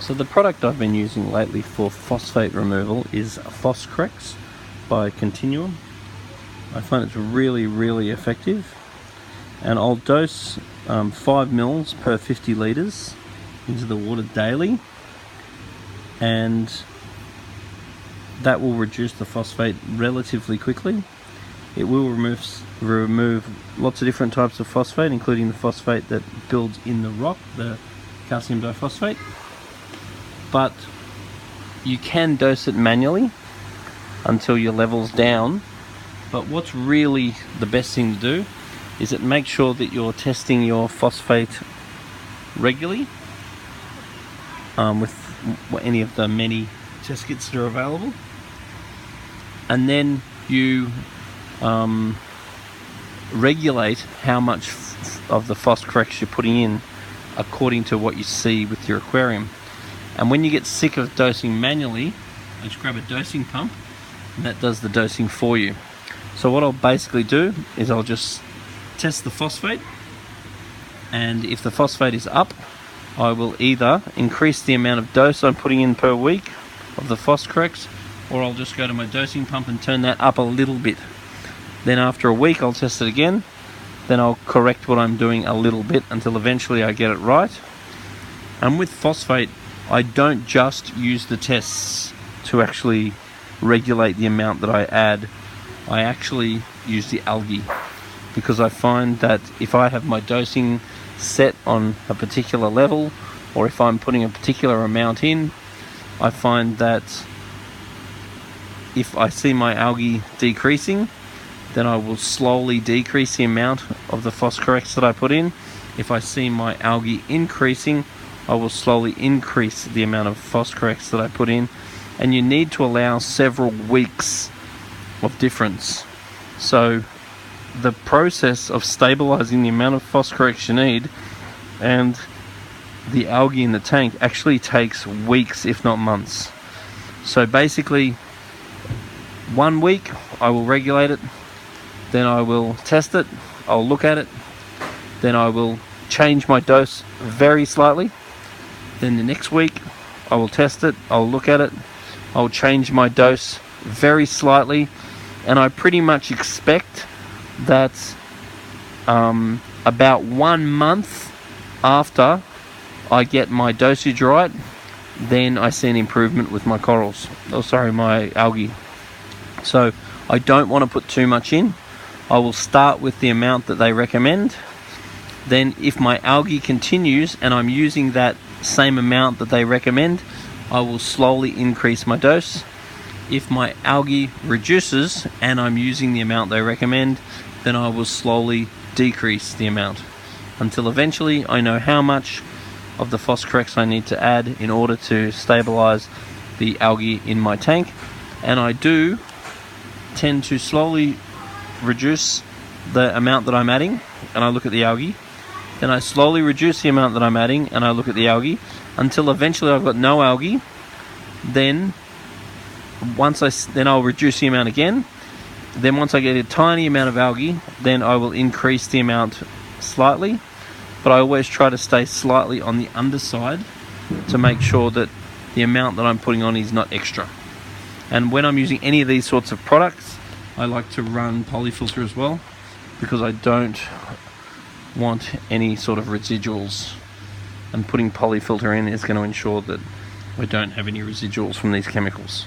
So the product I've been using lately for phosphate removal is Phosphate by Continuum. I find it's really effective, and I'll dose 5 mils per 50 litres into the water daily, and that will reduce the phosphate relatively quickly. It will remove lots of different types of phosphate, including the phosphate that builds in the rock, the calcium diphosphate. But you can dose it manually until your level's down. But what's really the best thing to do is that make sure that you're testing your phosphate regularly with any of the many test kits that are available, and then you regulate how much of the phosphate you're putting in according to what you see with your aquarium. And when you get sick of dosing manually, I just grab a dosing pump and that does the dosing for you. So what I'll basically do is I'll just test the phosphate, and if the phosphate is up, I will either increase the amount of dose I'm putting in per week of the phosphate, or I'll just go to my dosing pump and turn that up a little bit. Then after a week I'll test it again, then I'll correct what I'm doing a little bit until eventually I get it right. And with phosphate, I don't just use the tests to actually regulate the amount that I add. I actually use the algae, because I find that if I have my dosing set on a particular level, or if I'm putting a particular amount in, I find that if I see my algae decreasing, then I will slowly decrease the amount of the phosphate that I put in. If I see my algae increasing, I will slowly increase the amount of phosphate that I put in. And you need to allow several weeks of difference. So the process of stabilizing the amount of phosphate you need and the algae in the tank actually takes weeks, if not months. So basically, 1 week I will regulate it, then I will test it, I'll look at it, then I will change my dose very slightly. Then the next week I will test it, I'll look at it, I'll change my dose very slightly, and I pretty much expect that about 1 month after I get my dosage right, then I see an improvement with my corals, my algae. So I don't want to put too much in. I will start with the amount that they recommend. Then if my algae continues and I'm using that same amount that they recommend, I will slowly increase my dose. If my algae reduces and I'm using the amount they recommend, then I will slowly decrease the amount until eventually I know how much of the phosphate I need to add in order to stabilize the algae in my tank. And I do tend to slowly reduce the amount that I'm adding, and I look at the algae. Then I slowly reduce the amount that I'm adding, and I look at the algae, until eventually I've got no algae. Then I'll reduce the amount again. Then once I get a tiny amount of algae, then I will increase the amount slightly, but I always try to stay slightly on the underside to make sure that the amount that I'm putting on is not extra. And when I'm using any of these sorts of products, I like to run polyfilter as well, because I don't want any sort of residuals, and putting polyfilter in is going to ensure that we don't have any residuals from these chemicals.